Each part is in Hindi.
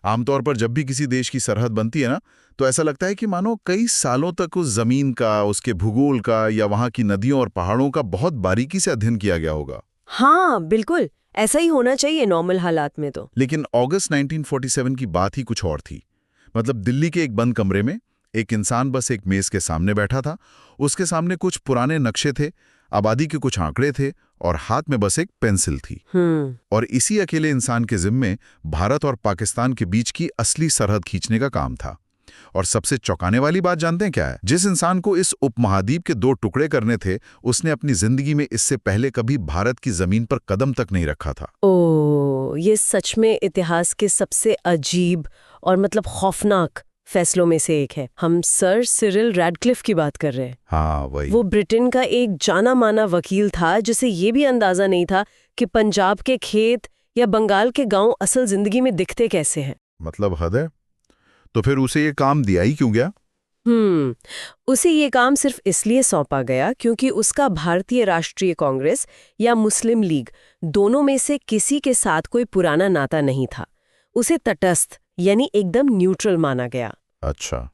आमतौर पर जब भी किसी देश की सरहद बनती है ना, तो ऐसा लगता है कि मानो कई सालों तक उस जमीन का, उसके भूगोल का या वहाँ की नदियों और पहाड़ों का बहुत बारीकी से अध्ययन किया गया होगा। हाँ बिल्कुल, ऐसा ही होना चाहिए नॉर्मल हालात में तो। लेकिन अगस्त 1947 की बात ही कुछ और थी। मतलब दिल्ली के एक बंद कमरे में एक इंसान बस एक मेज के सामने बैठा था। उसके सामने कुछ पुराने नक्शे थे, आबादी के कुछ आंकड़े थे और हाथ में बस एक पेंसिल थी। और इसी अकेले इंसान के जिम्मे भारत और पाकिस्तान के बीच की असली सरहद खींचने का काम था। और सबसे चौंकाने वाली बात जानते हैं क्या है? जिस इंसान को इस उपमहाद्वीप के 2 टुकड़े करने थे, उसने अपनी जिंदगी में इससे पहले कभी भारत की जमीन पर कदम तक नहीं रखा था। ये सच में इतिहास के सबसे अजीब और मतलब खौफनाक फैसलों में से एक है। हम सर सिरिल रैडक्लिफ की बात कर रहे हैं। हाँ वही। वो ब्रिटेन का एक जाना माना वकील था जिसे ये भी अंदाजा नहीं था कि पंजाब के खेत या बंगाल के गांव असल जिंदगी में दिखते कैसे हैं। मतलब हद है। तो फिर उसे ये काम दिया ही क्यों गया? उसे ये काम सिर्फ इसलिए सौंपा गया क्योंकि उसका भारतीय राष्ट्रीय कांग्रेस या मुस्लिम लीग दोनों में से किसी के साथ कोई पुराना नाता नहीं था। उसे तटस्थ यानी एकदम न्यूट्रल माना गया। अच्छा।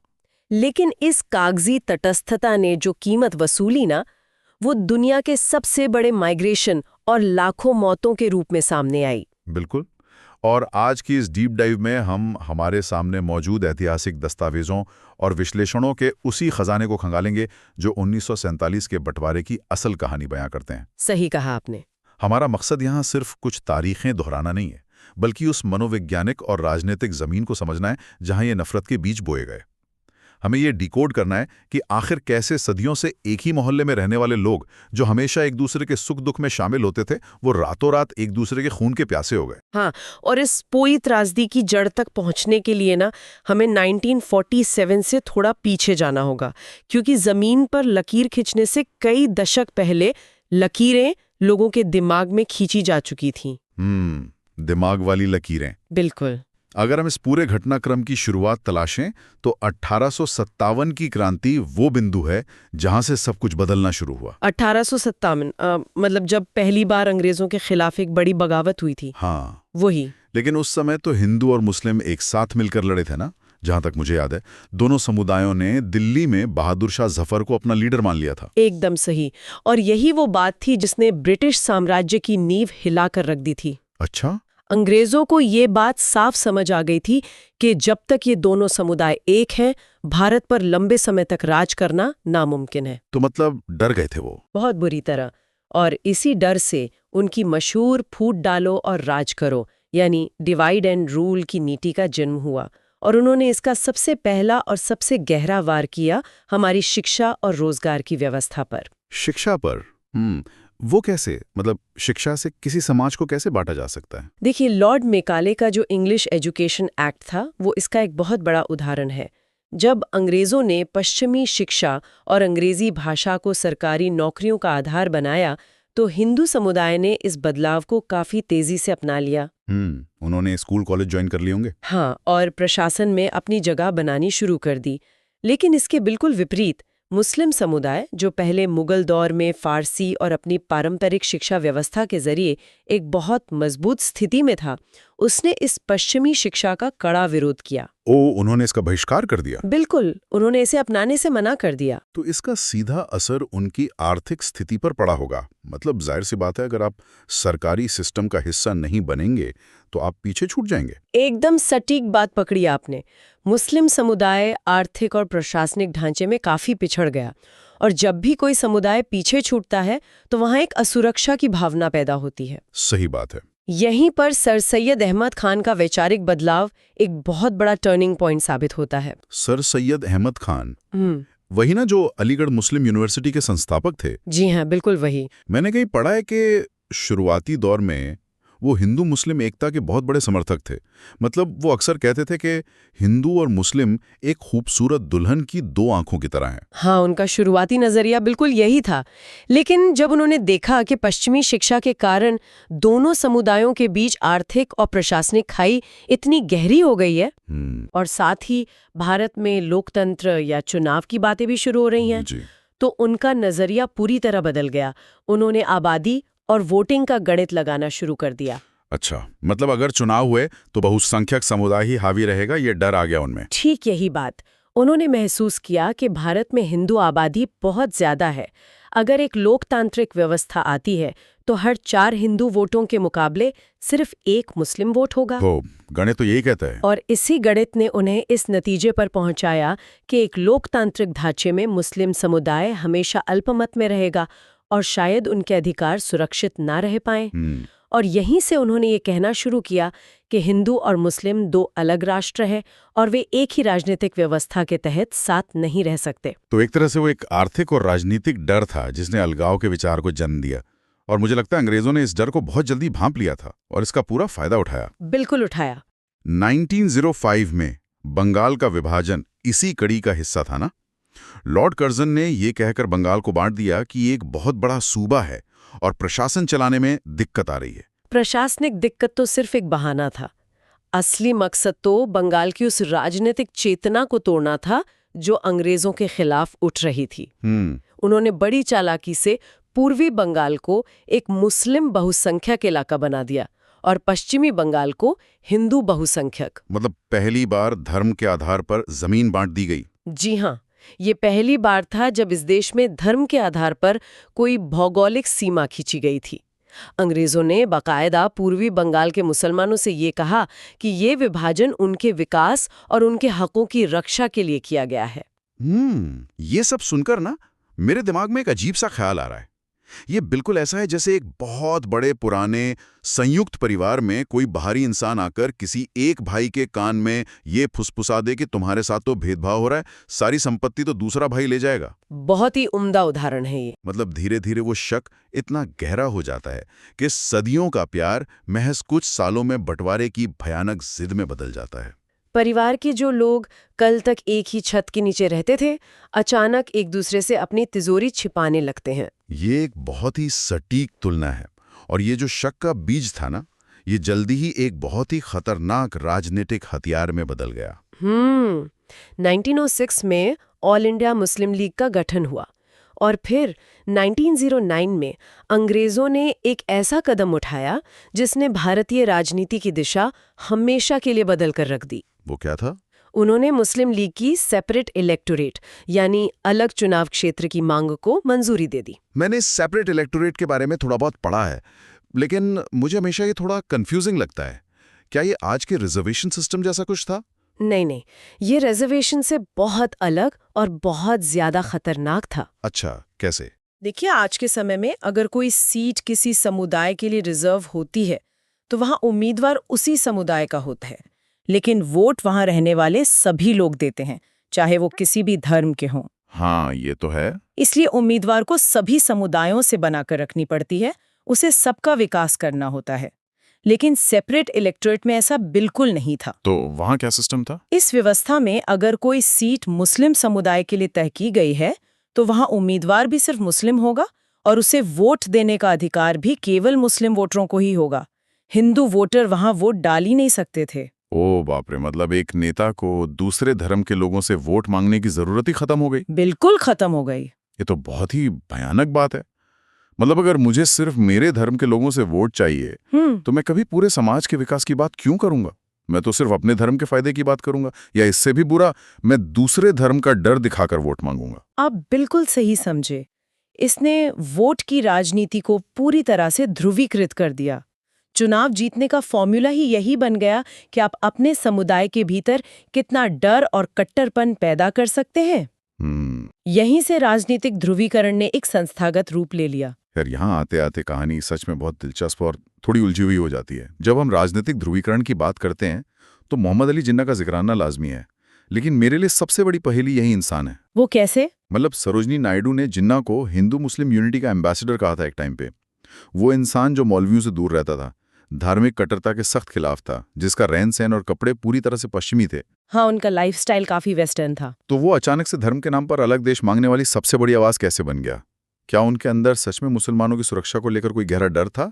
लेकिन इस कागजी तटस्थता ने जो कीमत वसूली ना, वो दुनिया के सबसे बड़े माइग्रेशन और लाखों मौतों के रूप में सामने आई। बिल्कुल। और आज की इस डीप डाइव में हम हमारे सामने मौजूद ऐतिहासिक दस्तावेजों और विश्लेषणों के उसी खजाने को खंगालेंगे जो 1947 के बंटवारे की असल कहानी बयां करते हैं। सही कहा आपने। हमारा मकसद यहाँ सिर्फ कुछ तारीखें दोहराना नहीं है, बल्कि उस मनोवैज्ञानिक और राजनीतिक जमीन को समझना है जहां ये नफरत के बीज बोए गए। हमें ये डिकोड करना है कि आखिर कैसे सदियों से एक ही मोहल्ले में रहने वाले लोग जो हमेशा एक दूसरे के सुख दुख में शामिल होते थे, वो रातों रात एक दूसरे के खून के प्यासे हो गए। हाँ, और इस पूरी त्रासदी की जड़ तक पहुंचने के लिए ना हमें 1947 से थोड़ा पीछे जाना होगा, क्योंकि जमीन पर लकीर खींचने से कई दशक पहले लकीरें लोगों के दिमाग में खींची जा चुकी थीं। दिमाग वाली लकीरें। बिल्कुल। अगर हम इस पूरे घटनाक्रम की शुरुआत तलाशें तो 1857 की क्रांति वो बिंदु है जहां से सब कुछ बदलना शुरू हुआ। 1857 मतलब जब पहली बार अंग्रेजों के खिलाफ एक बड़ी बगावत हुई थी। हाँ वही। लेकिन उस समय तो हिंदू और मुस्लिम एक साथ मिलकर लड़े थे ना। जहां तक मुझे याद है, दोनों समुदायों ने दिल्ली में बहादुर शाह जफर को अपना लीडर मान लिया था। एकदम सही। और यही वो बात थी जिसने ब्रिटिश साम्राज्य की नींव हिलाकर रख दी थी। अच्छा। अंग्रेजों को ये बात साफ समझ आ गई थी कि जब तक ये दोनों समुदाय एक हैं, भारत पर लंबे समय तक राज करना नामुमकिन है। तो मतलब डर गए थे वो बहुत बुरी तरह। और इसी डर से उनकी मशहूर फूट डालो और राज करो यानी डिवाइड एंड रूल की नीति का जन्म हुआ। और उन्होंने इसका सबसे पहला और सबसे गहरा वार किया हमारी शिक्षा और रोजगार की व्यवस्था पर। शिक्षा पर? वो कैसे? मतलब शिक्षा से किसी समाज को कैसे बांटा जा सकता है? देखिए, लॉर्ड मेकाले का जो इंग्लिश एजुकेशन एक्ट था वो इसका एक बहुत बड़ा उदाहरण है। जब अंग्रेजों ने पश्चिमी शिक्षा और अंग्रेजी भाषा को सरकारी नौकरियों का आधार बनाया, तो हिंदू समुदाय ने इस बदलाव को काफी तेजी से अपना लिया। उन्होंने स्कूल कॉलेज ज्वाइन कर लिए होंगे। हाँ, और प्रशासन में अपनी जगह बनानी शुरू कर दी। लेकिन इसके बिल्कुल विपरीत मुस्लिम समुदाय, जो पहले मुगल दौर में फारसी और अपनी पारंपरिक शिक्षा व्यवस्था के जरिए एक बहुत मजबूत स्थिति में था, उसने इस पश्चिमी शिक्षा का कड़ा विरोध किया। उन्होंने इसका बहिष्कार कर दिया? बिल्कुल, उन्होंने इसे अपनाने से मना कर दिया। तो इसका सीधा असर उनकी आर्थिक स्थिति पर पड़ा होगा। मतलब जाहिर सी बात है, अगर आप सरकारी सिस्टम का हिस्सा नहीं बनेंगे तो आप पीछे छूट जाएंगे। एकदम सटीक बात पकड़ी आपने। मुस्लिम समुदाय आर्थिक और प्रशासनिक ढांचे में काफी पिछड़ गया, और जब भी कोई समुदाय पीछे छूटता है तो वहां एक असुरक्षा की भावना पैदा होती है। सही बात है। यहीं पर सर सैयद अहमद खान का वैचारिक बदलाव एक बहुत बड़ा टर्निंग पॉइंट साबित होता है। सर सैयद अहमद खान, वही ना जो अलीगढ़ मुस्लिम यूनिवर्सिटी के संस्थापक थे? जी हाँ, बिल्कुल वही। मैंने कहीं पढ़ा है कि शुरुआती दौर में वो हिंदू मुस्लिम एकता के बहुत बड़े समर्थक थे। मतलब वो अक्सर कहते थे कि हिंदू और मुस्लिम एक खूबसूरत दुल्हन की 2 आंखों की तरह हैं। हाँ, उनका शुरुआती नजरिया बिल्कुल यही था। लेकिन जब उन्होंने देखा कि पश्चिमी शिक्षा के कारण दोनों समुदायों के बीच आर्थिक और प्रशासनिक खाई इतनी गहरी हो गई है, और साथ ही भारत में लोकतंत्र या चुनाव की बातें भी शुरू हो रही हैं, तो उनका नजरिया पूरी तरह बदल गया। उन्होंने आबादी और वोटिंग का गणित लगाना शुरू कर दिया। अच्छा, मतलब अगर चुनाव हुए तो बहुसंख्यक समुदाय ही हावी रहेगा, ये डर आ गया उनमें। ठीक यही बात। उन्होंने महसूस किया कि भारत में हिंदू आबादी बहुत ज्यादा है। अगर एक लोकतांत्रिक व्यवस्था आती है तो हर 4 हिंदू वोटों के मुकाबले सिर्फ 1 मुस्लिम वोट होगा। हो, गणित तो यही कहता है। और इसी गणित ने उन्हें इस नतीजे पर पहुंचाया कि एक लोकतांत्रिक ढांचे में मुस्लिम समुदाय हमेशा अल्पमत में रहेगा और शायद उनके अधिकार सुरक्षित ना रह पाएं। और यहीं से उन्होंने ये कहना शुरू किया कि हिंदू और मुस्लिम 2 अलग राष्ट्र हैं और वे एक ही राजनीतिक व्यवस्था के तहत साथ नहीं रह सकते। तो एक तरह से वो एक आर्थिक और राजनीतिक डर था जिसने अलगाव के विचार को जन्म दिया, और मुझे लगता है अंग्रेजों ने इस डर को बहुत जल्दी भांप लिया था और इसका पूरा फायदा उठाया। बिल्कुल उठाया। 1905 में बंगाल का विभाजन इसी कड़ी का हिस्सा था ना। लॉर्ड कर्जन ने ये कहकर बंगाल को बांट दिया कि ये एक बहुत बड़ा सूबा है और प्रशासन चलाने में दिक्कत आ रही है। प्रशासनिक दिक्कत तो सिर्फ एक बहाना था। असली मकसद तो बंगाल की उस राजनीतिक चेतना को तोड़ना था जो अंग्रेजों के खिलाफ उठ रही थी। उन्होंने बड़ी चालाकी से पूर्वी बंगाल को एक मुस्लिम बहुसंख्यक इलाका बना दिया और पश्चिमी बंगाल को हिंदू बहुसंख्यक। मतलब पहली बार धर्म के आधार पर जमीन बांट दी गई। जी हाँ, ये पहली बार था जब इस देश में धर्म के आधार पर कोई भौगोलिक सीमा खींची गई थी। अंग्रेजों ने बाकायदा पूर्वी बंगाल के मुसलमानों से ये कहा कि ये विभाजन उनके विकास और उनके हकों की रक्षा के लिए किया गया है। ये सब सुनकर ना मेरे दिमाग में एक अजीब सा ख्याल आ रहा है। ये बिल्कुल ऐसा है जैसे एक बहुत बड़े पुराने संयुक्त परिवार में कोई बाहरी इंसान आकर किसी एक भाई के कान में ये फुसफुसा दे कि तुम्हारे साथ तो भेदभाव हो रहा है, सारी संपत्ति तो दूसरा भाई ले जाएगा। बहुत ही उम्दा उदाहरण है ये। मतलब धीरे धीरे वो शक इतना गहरा हो जाता है कि सदियों का प्यार महज कुछ सालों में बंटवारे की भयानक जिद में बदल जाता है। परिवार के जो लोग कल तक एक ही छत के नीचे रहते थे, अचानक एक दूसरे से अपनी तिजोरी छिपाने लगते हैं। ये एक बहुत ही सटीक तुलना है, और ये जो शक का बीज था ना, ये जल्दी ही एक बहुत ही खतरनाक राजनीतिक हथियार में बदल गया। 1906 में ऑल इंडिया मुस्लिम लीग का गठन हुआ और फिर 1909 में अंग्रेजों ने एक ऐसा कदम उठाया जिसने भारतीय राजनीति की दिशा हमेशा के लिए बदल कर रख दी। वो क्या था? उन्होंने मुस्लिम लीग की सेपरेट इलेक्टोरेट यानी अलग चुनाव क्षेत्र की मांग को मंजूरी दे दी। मैंने सेपरेट इलेक्टोरेट के बारे में थोड़ा बहुत पढ़ा है, लेकिन मुझे हमेशा ये थोड़ा कंफ्यूजिंग लगता है। क्या ये आज के रिजर्वेशन सिस्टम जैसा कुछ था? नहीं, ये रिजर्वेशन से बहुत अलग और बहुत ज्यादा खतरनाक था। अच्छा, कैसे? देखिए, आज के समय में अगर कोई सीट किसी समुदाय के लिए रिजर्व होती है तो वहां उम्मीदवार उसी समुदाय का होता है, लेकिन वोट वहां रहने वाले सभी लोग देते हैं, चाहे वो किसी भी धर्म के हों। हाँ, ये तो है। इसलिए उम्मीदवार को सभी समुदायों से बनाकर रखनी पड़ती है, उसे सबका विकास करना होता है। लेकिन सेपरेट इलेक्टोरेट में ऐसा बिल्कुल नहीं था। तो वहाँ क्या सिस्टम था? इस व्यवस्था में अगर कोई सीट मुस्लिम समुदाय के लिए तय की गई है तो वहाँ उम्मीदवार भी सिर्फ मुस्लिम होगा और उसे वोट देने का अधिकार भी केवल मुस्लिम वोटरों को ही होगा। हिंदू वोटर वहाँ वोट डाल ही नहीं सकते थे। ओ बाप रे, मतलब एक नेता को दूसरे धर्म के लोगों से वोट मांगने की जरूरत ही खत्म हो गई। बिल्कुल खत्म हो गई। ये तो बहुत ही भयानक बात है। मतलब अगर मुझे सिर्फ मेरे धर्म के लोगों से वोट चाहिए तो मैं कभी पूरे समाज के विकास की बात क्यों करूंगा? मैं तो सिर्फ अपने धर्म के फायदे की बात करूंगा, या इससे भी बुरा, मैं दूसरे धर्म का डर दिखाकर वोट मांगूंगा। आप बिल्कुल सही समझे। इसने वोट की राजनीति को पूरी तरह से ध्रुवीकृत कर दिया। चुनाव जीतने का फॉर्मूला ही यही बन गया कि आप अपने समुदाय के भीतर कितना डर और कट्टरपन पैदा कर सकते हैं। यहीं से राजनीतिक ध्रुवीकरण ने एक संस्थागत रूप ले लिया। यार, यहाँ आते आते कहानी सच में बहुत दिलचस्प और थोड़ी उलझी हुई हो जाती है। जब हम राजनीतिक ध्रुवीकरण की बात करते हैं तो मोहम्मद अली जिन्ना का जिक्र आना लाजमी है, लेकिन मेरे लिए सबसे बड़ी पहेली यही इंसान है। वो कैसे? मतलब सरोजनी नायडू ने जिन्ना को हिंदू मुस्लिम यूनिटी का एम्बेसडर कहा था एक टाइम पे। वो इंसान जो मौलवियों से दूर रहता था, धार्मिक कट्टरता के सख्त खिलाफ था, जिसका रहन सहन और कपड़े पूरी तरह से पश्चिमी थे। हाँ, उनका लाइफस्टाइल काफी वेस्टर्न था। तो वो अचानक से धर्म के नाम पर अलग देश मांगने वाली सबसे बड़ी आवाज कैसे बन गया? क्या उनके अंदर सच में मुसलमानों की सुरक्षा को लेकर कोई गहरा डर था,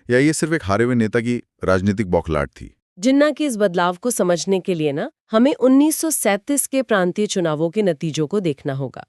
या ये सिर्फ एक हारे हुए नेता की राजनीतिक बौखलाहट थी? जिन्ना के इस बदलाव को समझने के लिए ना हमें 1937 के प्रांतीय चुनावों के नतीजों को देखना होगा।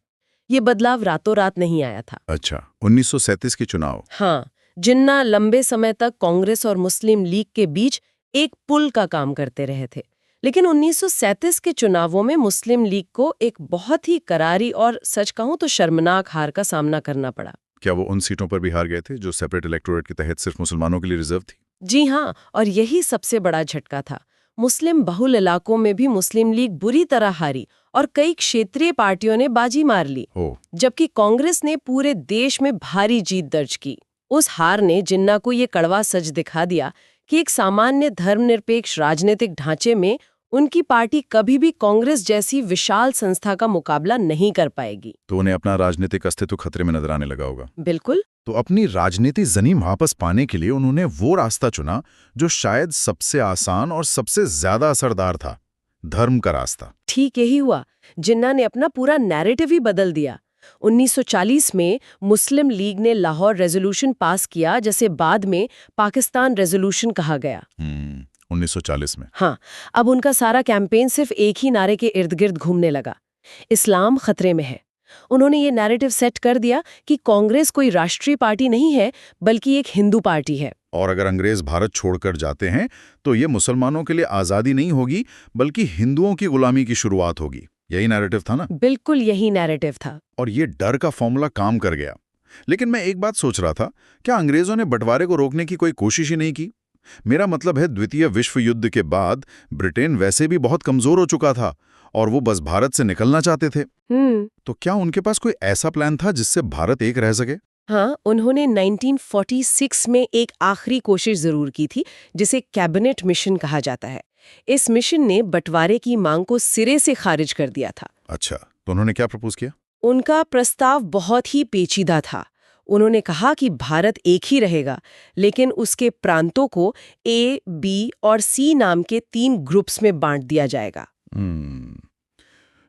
ये बदलाव रातों रात नहीं आया था। अच्छा, 1937 के चुनाव। हाँ, जिन्ना लंबे समय तक कांग्रेस और मुस्लिम लीग के बीच एक पुल का काम करते रहे थे। लेकिन 1937 के चुनावों में मुस्लिम लीग को एक बहुत ही करारी और सच कहूं तो शर्मनाक हार का सामना करना पड़ा। क्या वो उन सीटों पर भी हार गए थे जो सेपरेट इलेक्टोरेट के तहत सिर्फ मुसलमानों के लिए रिजर्व थी? जी हाँ, और यही सबसे बड़ा झटका था। मुस्लिम बहुल इलाकों में भी मुस्लिम लीग बुरी तरह हारी और कई क्षेत्रीय पार्टियों ने बाजी मार ली, जबकि कांग्रेस ने पूरे देश में भारी जीत दर्ज की। उस हार ने जिन्ना को ये कड़वा सच दिखा दिया कि एक सामान्य धर्मनिरपेक्ष राजनीतिक ढांचे में उनकी पार्टी कभी भी कांग्रेस जैसी विशाल संस्था का मुकाबला नहीं कर पाएगी। तो उन्हें अपना राजनीतिक अस्तित्व खतरे में नजर आने लगा होगा। बिल्कुल। तो अपनी राजनीतिक जमीन वापस पाने के लिए उन्होंने वो रास्ता चुना जो शायद सबसे आसान और सबसे ज्यादा असरदार था, धर्म का रास्ता। ठीक यही हुआ। जिन्ना ने अपना पूरा नैरेटिव ही बदल दिया। 1940 में मुस्लिम लीग ने लाहौर रेजोल्यूशन पास किया, जिसे बाद में पाकिस्तान रेजोल्यूशन कहा गया। 1940 में। हाँ, अब उनका सारा कैंपेन सिर्फ एक ही नारे के इर्द गिर्द घूमने लगा, इस्लाम खतरे में है। उन्होंने ये नैरेटिव सेट कर दिया कि कांग्रेस कोई राष्ट्रीय पार्टी नहीं है, बल्कि एक हिंदू पार्टी है। और अगर अंग्रेज भारत छोड़कर जाते हैं तो ये मुसलमानों के लिए आज़ादी नहीं होगी, बल्कि हिंदुओं की गुलामी की शुरुआत होगी। यही नैरेटिव था ना? बिल्कुल यही नैरेटिव था। और ये डर का फॉर्मूला काम कर गया। लेकिन मैं एक बात सोच रहा था, क्या अंग्रेजों ने बंटवारे को रोकने की कोई कोशिश ही नहीं की? मेरा मतलब है, द्वितीय विश्व युद्ध के बाद ब्रिटेन वैसे भी बहुत कमजोर हो चुका था और वो बस भारत से निकलना चाहते थे। तो क्या उनके पास कोई ऐसा प्लान था जिससे भारत एक रह सके? हाँ, उन्होंने 1946 में एक आखिरी कोशिश जरूर की थी, जिसे कैबिनेट मिशन कहा जाता है। इस मिशन ने बंटवारे की मांग को सिरे से खारिज कर दिया था। अच्छा, तो उन्होंने क्या प्रपोज किया? उनका प्रस्ताव बहुत ही पेचीदा था। उन्होंने कहा कि भारत एक ही रहेगा, लेकिन उसके प्रांतों को ए, बी और सी नाम के 3 ग्रुप्स में बांट दिया जाएगा।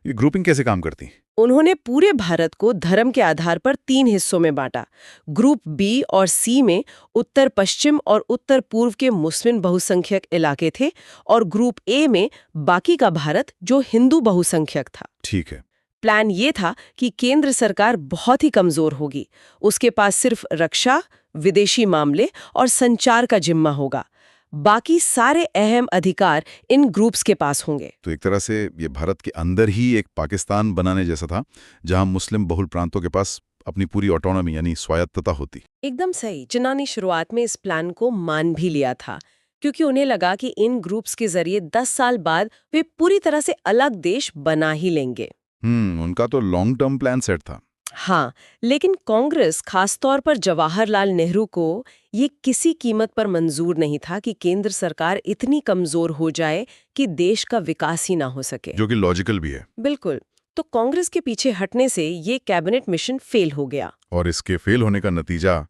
ये ग्रुपिंग कैसे काम करती? उन्होंने पूरे भारत को धर्म के आधार पर 3 हिस्सों में बांटा। ग्रुप बी और सी में उत्तर पश्चिम और उत्तर पूर्व के मुस्लिम बहुसंख्यक इलाके थे, और ग्रुप ए में बाकी का भारत जो हिंदू बहुसंख्यक था। ठीक है। प्लान ये था कि केंद्र सरकार बहुत ही कमजोर होगी, उसके पास सिर्फ रक्षा, विदेशी मामले और संचार का जिम्मा होगा। बाकी सारे अहम अधिकार इन ग्रुप्स के पास होंगे। तो एक तरह से ये भारत के अंदर ही एक पाकिस्तान बनाने जैसा था, जहां मुस्लिम बहुल प्रांतों के पास अपनी पूरी ऑटोनॉमी यानी स्वायत्तता होती। एकदम सही। जिन्ना ने शुरुआत में इस प्लान को मान भी लिया था, क्योंकि उन्हें लगा कि इन ग्रुप्स के जरिए 10 साल बाद वे पूरी तरह से अलग देश बना ही लेंगे। उनका तो लॉन्ग टर्म प्लान सेट था। हाँ, लेकिन कांग्रेस, खासतौर पर जवाहरलाल नेहरू को ये किसी कीमत पर मंजूर नहीं था कि केंद्र सरकार इतनी कमजोर हो जाए कि देश का विकास ही ना हो सके। जो कि लॉजिकल भी है। बिल्कुल। तो कांग्रेस के पीछे हटने से ये कैबिनेट मिशन फेल हो गया। और इसके फेल होने का नतीजा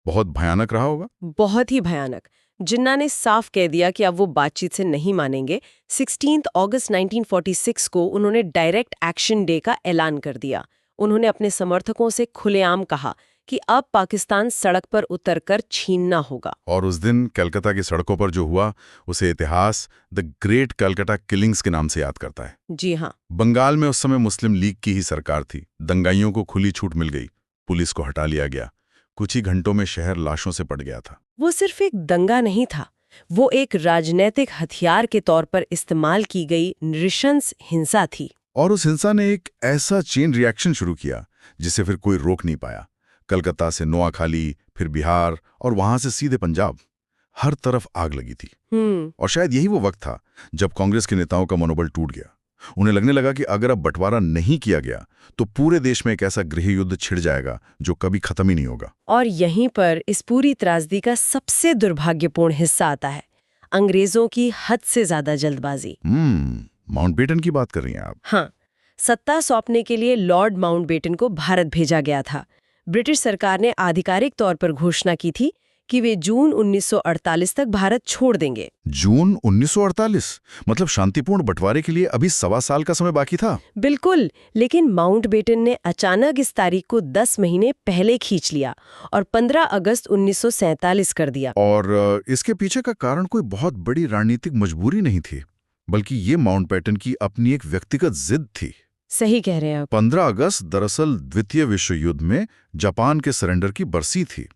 बहुत भयानक रहा होगा। बहुत ही भयानक। जिन्ना ने साफ कह दिया कि अब वो बातचीत से नहीं मानेंगे। 16 अगस्त 1946 को उन्होंने डायरेक्ट एक्शन डे का ऐलान कर दिया। उन्होंने अपने समर्थकों से खुलेआम कहा कि अब पाकिस्तान सड़क पर उतरकर छीनना होगा। और उस दिन कलकत्ता की सड़कों पर जो हुआ, उसे इतिहास द ग्रेट कलकत्ता किलिंग्स के नाम से याद करता है। जी हाँ। बंगाल में उस समय मुस्लिम लीग की ही सरकार थी। दंगाइयों को खुली छूट मिल गई, पुलिस को हटा लिया गया। कुछ ही घंटों में शहर लाशों से पट गया था। वो सिर्फ एक दंगा नहीं था, वो एक राजनीतिक हथियार के तौर पर इस्तेमाल की गई नृशंस हिंसा थी। और उस हिंसा ने एक ऐसा चेन रिएक्शन शुरू किया जिसे फिर कोई रोक नहीं पाया। कलकत्ता से नोआखाली, फिर बिहार और वहां से सीधे पंजाब, हर तरफ आग लगी थी। और शायद यही वो वक्त था जब कांग्रेस के नेताओं का मनोबल टूट गया। उन्हें लगने लगा कि अगर अब बंटवारा नहीं किया गया तो पूरे देश में एक ऐसा गृह युद्ध छिड़ जाएगा जो कभी खत्म ही नहीं होगा। और यहीं पर इस पूरी त्रासदी का सबसे दुर्भाग्यपूर्ण हिस्सा आता है, अंग्रेजों की हद से ज्यादा जल्दबाजी। माउंटबेटन की बात कर रही हैं आप? हाँ, सत्ता सौंपने के लिए लॉर्ड माउंटबेटन को भारत भेजा गया था। ब्रिटिश सरकार ने आधिकारिक तौर पर घोषणा की थी कि वे जून 1948 तक भारत छोड़ देंगे। जून 1948? मतलब शांतिपूर्ण बंटवारे के लिए अभी 1.25 साल का समय बाकी था। बिल्कुल, लेकिन माउंटबेटन ने अचानक इस तारीख को 10 महीने पहले खींच लिया और 15 अगस्त 1947 कर दिया। और इसके पीछे का कारण कोई बहुत बड़ी रणनीतिक मजबूरी नहीं थी, बल्कि ये माउंटबेटन की अपनी एक व्यक्तिगत जिद थी। सही कह रहे हैं आप। 15 अगस्त दरअसल द्वितीय विश्व युद्ध में जापान के सरेंडर की बरसी थी।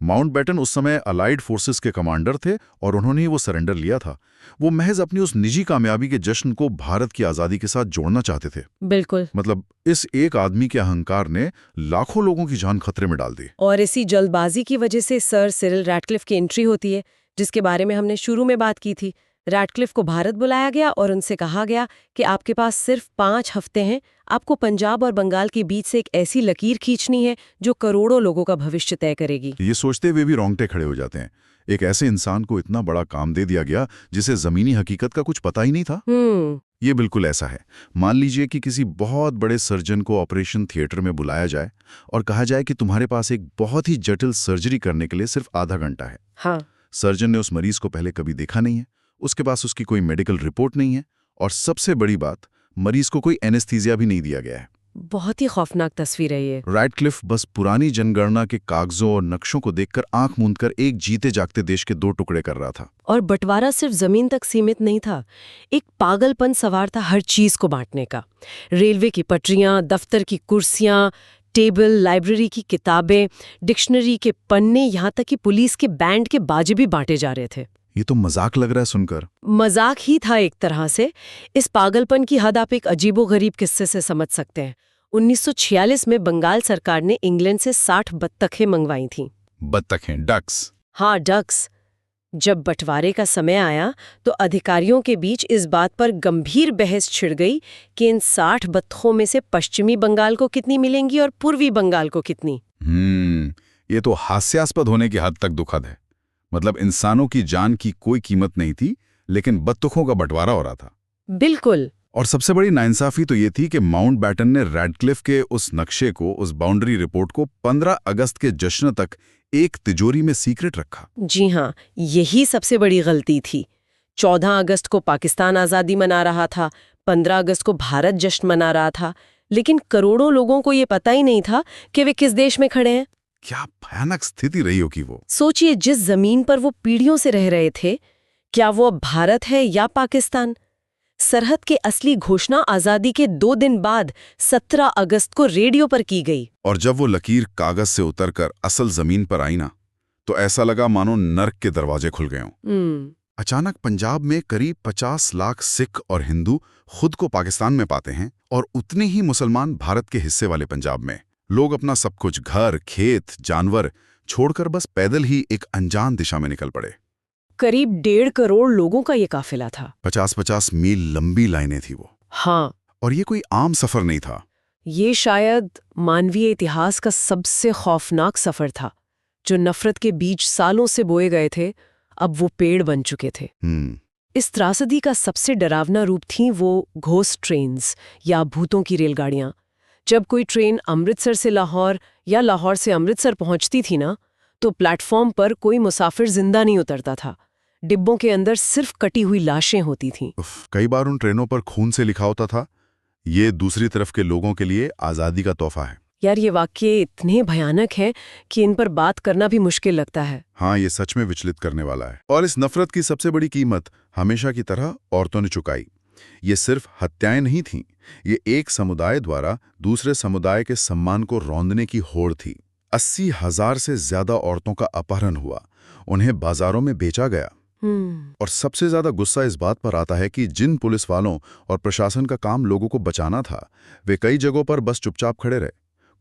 माउंटबेटन उस समय अलाइड फोर्सेस के कमांडर थे और उन्होंने ही वो सरेंडर लिया था। वो महज अपनी उस निजी कामयाबी के जश्न को भारत की आज़ादी के साथ जोड़ना चाहते थे। बिल्कुल। मतलब इस एक आदमी के अहंकार ने लाखों लोगों की जान खतरे में डाल दी। और इसी जल्दबाजी की वजह से सर सिरिल रैडक्लिफ की एंट्री होती है, जिसके बारे में हमने शुरू में बात की थी। रैडक्लिफ को भारत बुलाया गया और उनसे कहा गया कि आपके पास सिर्फ 5 हफ्ते हैं, आपको पंजाब और बंगाल के बीच से एक ऐसी लकीर खींचनी है जो करोड़ों लोगों का भविष्य तय करेगी। ये सोचते हुए भी रोंगटे खड़े हो जाते हैं। एक ऐसे इंसान को इतना बड़ा काम दे दिया गया जिसे जमीनी हकीकत का कुछ पता ही नहीं था। ये बिल्कुल ऐसा है। मान लीजिए कि किसी बहुत बड़े सर्जन को ऑपरेशन थिएटर में बुलाया जाए और कहा जाए कि तुम्हारे पास एक बहुत ही जटिल सर्जरी करने के लिए सिर्फ आधा घंटा है। हाँ। सर्जन ने उस मरीज को पहले कभी देखा नहीं है, उसके पास उसकी कोई मेडिकल रिपोर्ट नहीं है, और सबसे बड़ी बात, मरीज को कोई एनेस्थीसिया भी नहीं दिया गया है। बहुत ही खौफनाक तस्वीर है ये। रैडक्लिफ बस पुरानी जनगणना के कागजों और नक्शों को देखकर आंख मूंदकर एक जीते जागते देश के 2 टुकड़े कर रहा था। और बंटवारा सिर्फ जमीन तक सीमित नहीं था, एक पागलपन सवार था हर चीज को बांटने का। रेलवे की पटरियां, दफ्तर की कुर्सियां, टेबल, लाइब्रेरी की किताबें, डिक्शनरी के पन्ने, यहाँ तक कि पुलिस के बैंड के बाजे भी बांटे जा रहे थे। ये तो मजाक लग रहा है सुनकर। मजाक ही था एक तरह से। इस पागलपन की हद आप एक अजीबोगरीब किस्से से समझ सकते हैं। 1946 में बंगाल सरकार ने इंग्लैंड से 60 बत्तखें मंगवाई थीं। बत्तखें, डक्स? हाँ, डक्स। जब बंटवारे का समय आया तो अधिकारियों के बीच इस बात पर गंभीर बहस छिड़ गई कि इन 60 बत्तखों में से पश्चिमी बंगाल को कितनी मिलेंगी और पूर्वी बंगाल को कितनी। ये तो हास्यास्पद होने की हद तक दुखद है। मतलब इंसानों की जान की कोई कीमत नहीं थी, लेकिन बत्तखों का बंटवारा हो रहा था। बिल्कुल। और सबसे बड़ी नाइंसाफी तो ये थी कि माउंटबेटन ने रैडक्लिफ के उस नक्शे को, उस बाउंड्री रिपोर्ट को 15 अगस्त के जश्न तक एक तिजोरी में सीक्रेट रखा। जी हाँ, यही सबसे बड़ी गलती थी। 14 अगस्त को पाकिस्तान आज़ादी मना रहा था, 15 अगस्त को भारत जश्न मना रहा था, लेकिन करोड़ों लोगों को ये पता ही नहीं था कि वे किस देश में खड़े हैं। क्या भयानक स्थिति रही होगी वो। सोचिए, जिस जमीन पर वो पीढ़ियों से रह रहे थे, क्या वो अब भारत है या पाकिस्तान? सरहद के असली घोषणा आजादी के 2 दिन बाद 17 अगस्त को रेडियो पर की गई। और जब वो लकीर कागज से उतरकर असल जमीन पर आई ना, तो ऐसा लगा मानो नर्क के दरवाजे खुल गए हों। अचानक पंजाब में करीब 50 लाख सिख और हिंदू खुद को पाकिस्तान में पाते हैं, और उतने ही मुसलमान भारत के हिस्से वाले पंजाब में। लोग अपना सब कुछ, घर, खेत, जानवर छोड़कर बस पैदल ही एक अनजान दिशा में निकल पड़े। करीब 1.5 करोड़ लोगों का ये काफिला था। 50-50 मील लंबी लाइनें थी वो। हाँ। और ये कोई आम सफर नहीं था। ये शायद मानवीय इतिहास का सबसे खौफनाक सफर था। जो नफरत के बीज सालों से बोए गए थे, अब वो पेड़ बन चुके थे। इस त्रासदी का सबसे डरावना रूप थी वो घोस्ट ट्रेन्स या भूतों की रेलगाड़ियां। जब कोई ट्रेन अमृतसर से लाहौर या लाहौर से अमृतसर पहुंचती थी ना, तो प्लेटफॉर्म पर कोई मुसाफिर जिंदा नहीं उतरता था। डिब्बों के अंदर सिर्फ कटी हुई लाशें होती थीं। कई बार उन ट्रेनों पर खून से लिखा होता था, ये दूसरी तरफ के लोगों के लिए आज़ादी का तोहफा है। यार, ये वाक्य इतने भयानक हैं कि इन पर बात करना भी मुश्किल लगता है। हाँ, ये सच में विचलित करने वाला है। और इस नफरत की सबसे बड़ी कीमत हमेशा की तरह औरतों ने चुकाई। ये सिर्फ हत्याएं नहीं थीं, ये एक समुदाय द्वारा दूसरे समुदाय के सम्मान को रौंदने की होड़ थी। 80,000 से ज्यादा औरतों का अपहरण हुआ, उन्हें बाजारों में बेचा गया। और सबसे ज्यादा गुस्सा इस बात पर आता है कि जिन पुलिस वालों और प्रशासन का काम लोगों को बचाना था, वे कई जगहों पर बस चुपचाप खड़े रहे।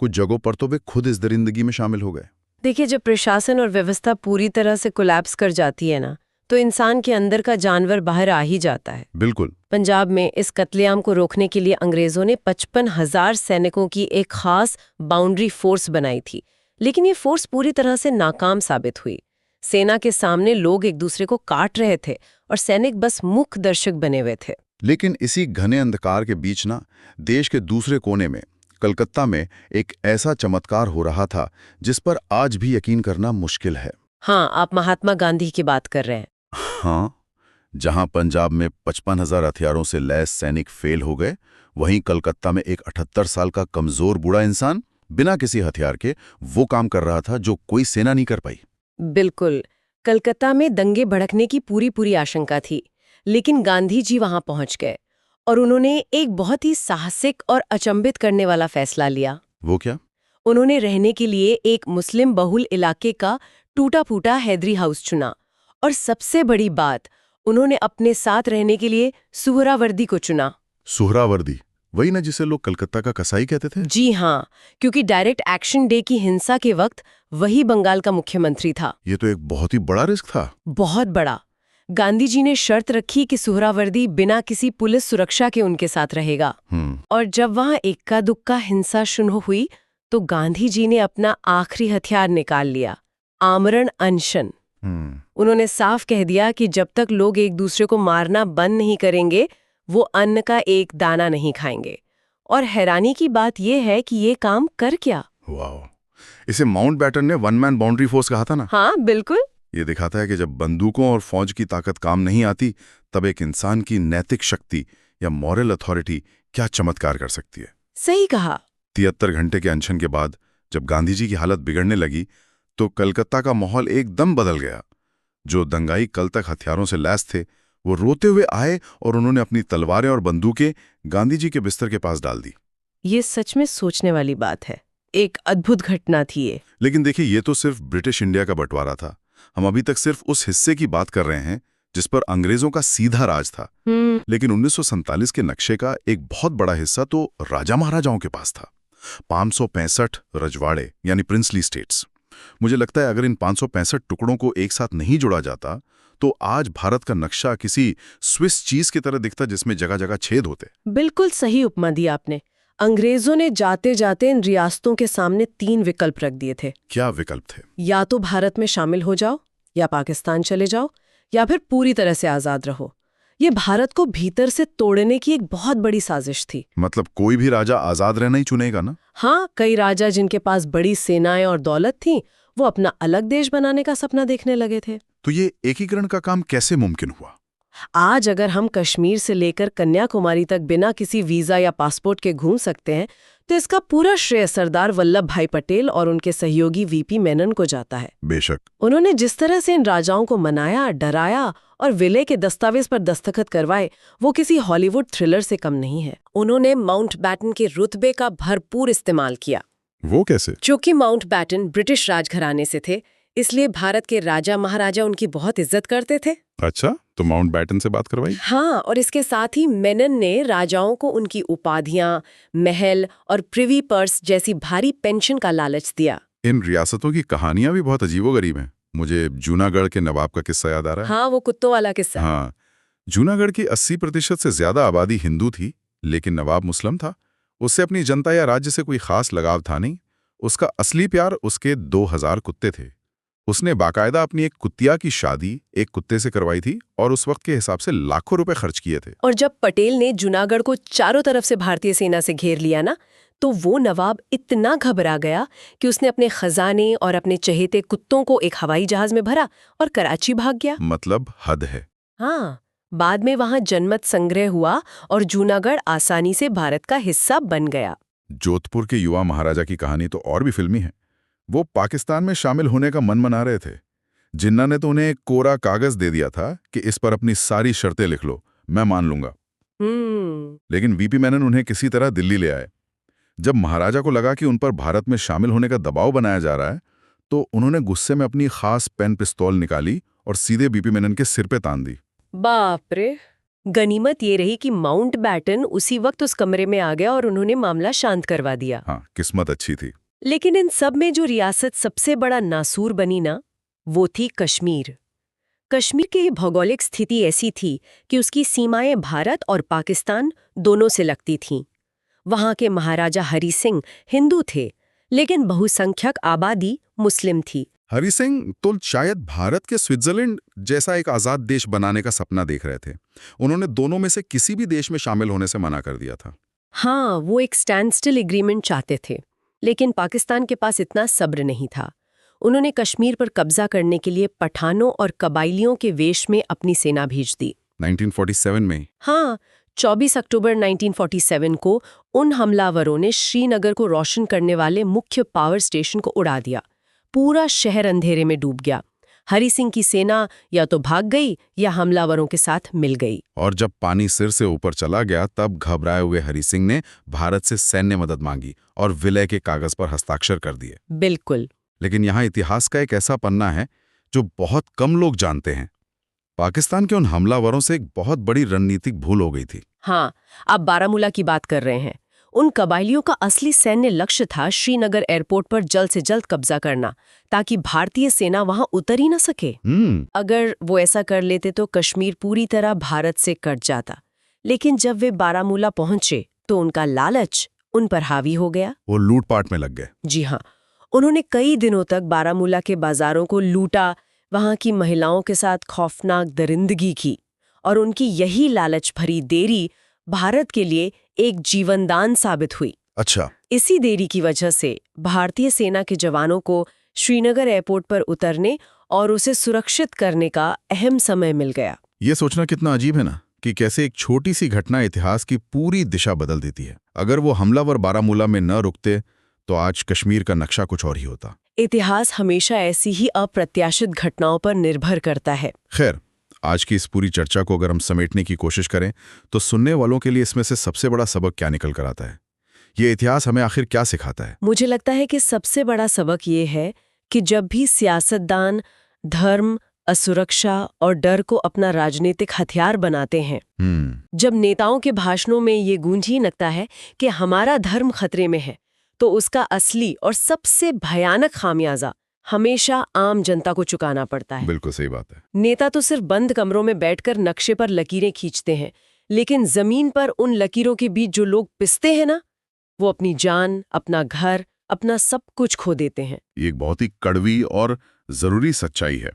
कुछ जगहों पर तो वे खुद इस दरिंदगी में शामिल हो गए। देखिए, जब प्रशासन और व्यवस्था पूरी तरह से कोलैप्स कर जाती है ना, तो इंसान के अंदर का जानवर बाहर आ ही जाता है। बिल्कुल। पंजाब में इस कत्लेआम को रोकने के लिए अंग्रेजों ने 55,000 सैनिकों की एक खास बाउंड्री फोर्स बनाई थी, लेकिन ये फोर्स पूरी तरह से नाकाम साबित हुई। सेना के सामने लोग एक दूसरे को काट रहे थे और सैनिक बस मूक दर्शक बने हुए थे। लेकिन इसी घने अंधकार के बीच ना, देश के दूसरे कोने में कलकत्ता में एक ऐसा चमत्कार हो रहा था जिस पर आज भी यकीन करना मुश्किल है। हाँ, आप महात्मा गांधी की बात कर रहे हैं। हाँ, जहां पंजाब में 55,000 हथियारों से लैस सैनिक फेल हो गए, वहीं कलकत्ता में एक 78 साल का कमजोर बूढ़ा इंसान बिना किसी हथियार के वो काम कर रहा था जो कोई सेना नहीं कर पाई। बिल्कुल। कलकत्ता में दंगे भड़कने की पूरी आशंका थी, लेकिन गांधी जी वहां पहुंच गए और उन्होंने एक बहुत ही साहसिक और अचंभित करने वाला फैसला लिया। वो क्या? उन्होंने रहने के लिए एक मुस्लिम बहुल इलाके का टूटा फूटा हैदरी हाउस चुना। और सबसे बड़ी बात, उन्होंने अपने साथ रहने के लिए सुहरावर्दी को चुना। सुहरावर्दी, वही ना जिसे लोग कलकत्ता का कसाई कहते थे? जी हाँ, क्योंकि डायरेक्ट एक्शन डे की हिंसा के वक्त वही बंगाल का मुख्यमंत्री था। ये तो एक बहुत ही बड़ा रिस्क था। बहुत बड़ा। गांधी जी ने शर्त रखी कि सुहरावर्दी बिना किसी पुलिस सुरक्षा के उनके साथ रहेगा। और जब वहां इक्का दुक्का हिंसा शुरू हुई तो गांधी जी ने अपना आखिरी हथियार निकाल लिया, आमरण अनशन। उन्होंने साफ कह दिया कि जब तक लोग एक दूसरे को मारना बंद नहीं करेंगे, वो अन्न का एक दाना नहीं खाएंगे। और हैरानी की बात यह है कि ये काम कर क्या? वाह, इसे माउंटबैटन ने वन मैन बाउंड्री फोर्स कहा था ना? हाँ बिल्कुल। ये दिखाता है कि जब बंदूकों और फौज की ताकत काम नहीं आती, तब एक इंसान की नैतिक शक्ति या मॉरल अथॉरिटी क्या चमत्कार कर सकती है। सही कहा। 73 घंटे के अनशन के बाद जब गांधी जी की हालत बिगड़ने लगी तो कलकत्ता का माहौल एकदम बदल गया। जो दंगाई कल तक हथियारों से लैस थे, वो रोते हुए आए और उन्होंने अपनी तलवारें और बंदूकें गांधी जी के बिस्तर के पास डाल दी। ये सच में सोचने वाली बात है। एक अद्भुत घटना थी ये। लेकिन देखिए, ये तो सिर्फ ब्रिटिश इंडिया का बंटवारा था। हम अभी तक सिर्फ उस हिस्से की बात कर रहे हैं जिस पर अंग्रेजों का सीधा राज था। लेकिन 1947 के नक्शे का एक बहुत बड़ा हिस्सा तो राजा महाराजाओं के पास था। 565 रजवाड़े यानी प्रिंसली स्टेट्स। मुझे लगता है अगर इन 565 टुकड़ों को एक साथ नहीं जोड़ा जाता तो आज भारत का नक्शा किसी स्विस चीज की तरह दिखता, जिसमें जगह जगह छेद होते। बिल्कुल सही उपमा दी आपने। अंग्रेजों ने जाते जाते इन रियासतों के सामने 3 विकल्प रख दिए थे। क्या विकल्प थे? या तो भारत में शामिल हो जाओ, या पाकिस्तान चले जाओ, या फिर पूरी तरह से आजाद रहो। ये भारत को भीतर से तोड़ने की एक बहुत बड़ी साजिश थी। मतलब कोई भी राजा आजाद रहना ही चुनेगा ना? हाँ, कई राजा जिनके पास बड़ी सेनाएं और दौलत थी, वो अपना अलग देश बनाने का सपना देखने लगे थे। तो ये एकीकरण का काम कैसे मुमकिन हुआ? आज अगर हम कश्मीर से लेकर कन्याकुमारी तक बिना किसी वीजा या पासपोर्ट के घूम सकते हैं, तो इसका पूरा श्रेय सरदार वल्लभ भाई पटेल और उनके सहयोगी वीपी मेनन को जाता है। बेशक। उन्होंने जिस तरह से इन राजाओं को मनाया, डराया और विलय के दस्तावेज पर दस्तखत करवाए, वो किसी हॉलीवुड थ्रिलर से कम नहीं है। उन्होंने माउंटबैटन के रुतबे का भरपूर इस्तेमाल किया। वो कैसे? चूंकि माउंटबैटन ब्रिटिश राजघराने से थे, इसलिए भारत के राजा महाराजा उनकी बहुत इज्जत करते थे। अच्छा, तो माउंटबैटन से बात करवाई? हाँ, और इसके साथ ही मेनन ने राजाओं को उनकी उपाधियां, महल और प्रिवी पर्स जैसी भारी पेंशन का लालच दिया। इन रियासतों की कहानियां भी बहुत अजीबोगरीब हैं। मुझे जूनागढ़ के नवाब का किस्सा याद आ रहा है। हाँ, वो कुत्तों वाला किस्सा। हाँ, जूनागढ़ की 80% से ज्यादा आबादी हिंदू थी, लेकिन नवाब मुस्लिम था। उससे अपनी जनता या राज्य से कोई खास लगाव था नहीं। उसका असली प्यार उसके 2000 कुत्ते थे। उसने बाकायदा अपनी एक कुतिया की शादी एक कुत्ते से करवाई थी और उस वक्त के हिसाब से लाखों रुपए खर्च किए थे। और जब पटेल ने जूनागढ़ को चारों तरफ से भारतीय सेना से घेर लिया ना, तो वो नवाब इतना घबरा गया कि उसने अपने खजाने और अपने चहेते कुत्तों को एक हवाई जहाज में भरा और कराची भाग गया। मतलब हद है। हाँ, बाद में वहां जनमत संग्रह हुआ और जूनागढ़ आसानी से भारत का हिस्सा बन गया। जोधपुर के युवा महाराजा की कहानी तो और भी फिल्मी है। वो पाकिस्तान में शामिल होने का मन मना रहे थे। जिन्ना ने तो उन्हें एक कोरा कागज दे दिया था कि इस पर अपनी सारी शर्तें लिख लो, मैं मान लूंगा। लेकिन वीपी मेनन उन्हें किसी तरह दिल्ली ले आए। जब महाराजा को लगा कि उन पर भारत में शामिल होने का दबाव बनाया जा रहा है, तो उन्होंने गुस्से में अपनी खास पेन पिस्तौल निकाली और सीधे वीपी मेनन के सिर पे तान दी। बाप रे! गनीमत ये रही कि माउंटबैटन उसी वक्त उस कमरे में आ गया और उन्होंने मामला शांत करवा दिया। हाँ, किस्मत अच्छी थी। लेकिन इन सब में जो रियासत सबसे बड़ा नासूर बनी ना, वो थी कश्मीर। कश्मीर की भौगोलिक स्थिति ऐसी थी कि उसकी सीमाएं भारत और पाकिस्तान दोनों से लगती थीं। वहां के महाराजा हरि सिंह हिंदू थे, लेकिन बहुसंख्यक आबादी मुस्लिम थी। हरि सिंह तो शायद भारत के स्विट्जरलैंड जैसा एक आजाद देश बनाने का सपना देख रहे थे। उन्होंने दोनों में से किसी भी देश में शामिल होने से मना कर दिया था। हाँ, वो एक स्टैंड स्टिल एग्रीमेंट चाहते थे, लेकिन पाकिस्तान के पास इतना सब्र नहीं था। उन्होंने कश्मीर पर कब्जा करने के लिए पठानों और कबाइलियों के वेश में अपनी सेना भेज दी। 1947 में? हाँ, 24 अक्टूबर 1947 को उन हमलावरों ने श्रीनगर को रोशन करने वाले मुख्य पावर स्टेशन को उड़ा दिया। पूरा शहर अंधेरे में डूब गया। हरि सिंह की सेना या तो भाग गई या हमलावरों के साथ मिल गई। और जब पानी सिर से ऊपर चला गया, तब घबराए हुए हरि सिंह ने भारत से सैन्य मदद मांगी और विलय के कागज पर हस्ताक्षर कर दिए। बिल्कुल। लेकिन यहाँ इतिहास का एक ऐसा पन्ना है जो बहुत कम लोग जानते हैं। पाकिस्तान के उन हमलावरों से एक बहुत बड़ी रणनीतिक भूल हो गई थी। हाँ, आप बारामूला की बात कर रहे हैं। उन कबायलियों का असली सैन्य लक्ष्य था श्रीनगर एयरपोर्ट पर जल्द से जल्द कब्जा करना, ताकि भारतीय सेना वहां उतर ही न सके। अगर वो ऐसा कर लेते तो कश्मीर पूरी तरह भारत से कट जाता। लेकिन जब वे बारामूला पहुंचे तो उनका लालच उन पर हावी हो गया। वो लूटपाट में लग गए। जी हाँ, उन्होंने कई दिनों तक बारामूला के बाजारों को लूटा, वहां की महिलाओं के साथ खौफनाक दरिंदगी की, और उनकी यही लालच भरी देरी भारत के लिए एक जीवनदान साबित हुई। अच्छा। इसी देरी की वजह से भारतीय सेना के जवानों को श्रीनगर एयरपोर्ट पर उतरने और उसे सुरक्षित करने का अहम समय मिल गया। ये सोचना कितना अजीब है ना, कि कैसे एक छोटी सी घटना इतिहास की पूरी दिशा बदल देती है। अगर वो हमलावर बारामूला में न रुकते तो आज कश्मीर का नक्शा कुछ और ही होता। इतिहास हमेशा ऐसी ही अप्रत्याशित घटनाओं पर निर्भर करता है। खैर, आज की इस पूरी चर्चा को अगर हम समेटने की कोशिश करें तो सुनने वालों के लिए इसमें से सबसे बड़ा सबक क्या निकल कर आता है? ये इतिहास हमें आखिर क्या सिखाता है? मुझे लगता है कि सबसे बड़ा सबक ये है कि जब भी सियासतदान धर्म, असुरक्षा और डर को अपना राजनीतिक हथियार बनाते हैं, जब नेताओं के भाषणों में ये गूंज ही लगता है कि हमारा धर्म खतरे में है, तो उसका असली और सबसे भयानक खामियाजा हमेशा आम जनता को चुकाना पड़ता है। बिल्कुल सही बात है। नेता तो सिर्फ बंद कमरों में बैठकर नक्शे पर लकीरें खींचते हैं, लेकिन जमीन पर उन लकीरों के बीच जो लोग पिसते हैं ना, वो अपनी जान, अपना घर, अपना सब कुछ खो देते हैं। ये एक बहुत ही कड़वी और जरूरी सच्चाई है।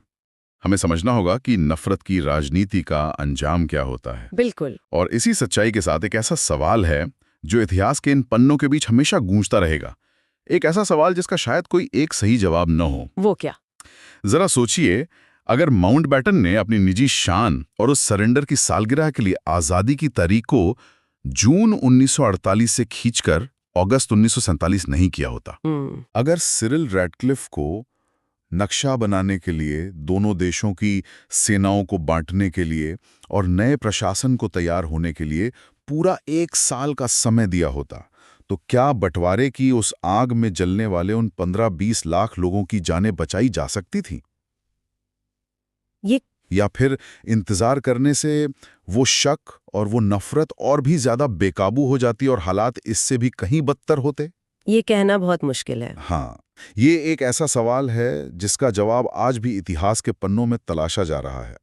हमें समझना होगा कि नफरत की राजनीति का अंजाम क्या होता है। बिल्कुल। और इसी सच्चाई के साथ एक ऐसा सवाल है जो इतिहास के इन पन्नों के बीच हमेशा गूंजता रहेगा। एक ऐसा सवाल जिसका शायद कोई एक सही जवाब न हो। वो क्या? जरा सोचिए, अगर माउंटबेटन ने अपनी निजी शान और उस सरेंडर की सालगिरह के लिए आजादी की तारीख को जून 1948 से खींचकर अगस्त 1947 नहीं किया होता, अगर सिरिल रैडक्लिफ को नक्शा बनाने के लिए, दोनों देशों की सेनाओं को बांटने के लिए और नए प्रशासन को तैयार होने के लिए पूरा 1 साल का समय दिया होता, तो क्या बंटवारे की उस आग में जलने वाले उन 15-20 लाख लोगों की जानें बचाई जा सकती थी? या फिर इंतजार करने से वो शक और वो नफरत और भी ज्यादा बेकाबू हो जाती और हालात इससे भी कहीं बदतर होते? ये कहना बहुत मुश्किल है। हाँ, ये एक ऐसा सवाल है जिसका जवाब आज भी इतिहास के पन्नों में तलाशा जा रहा है।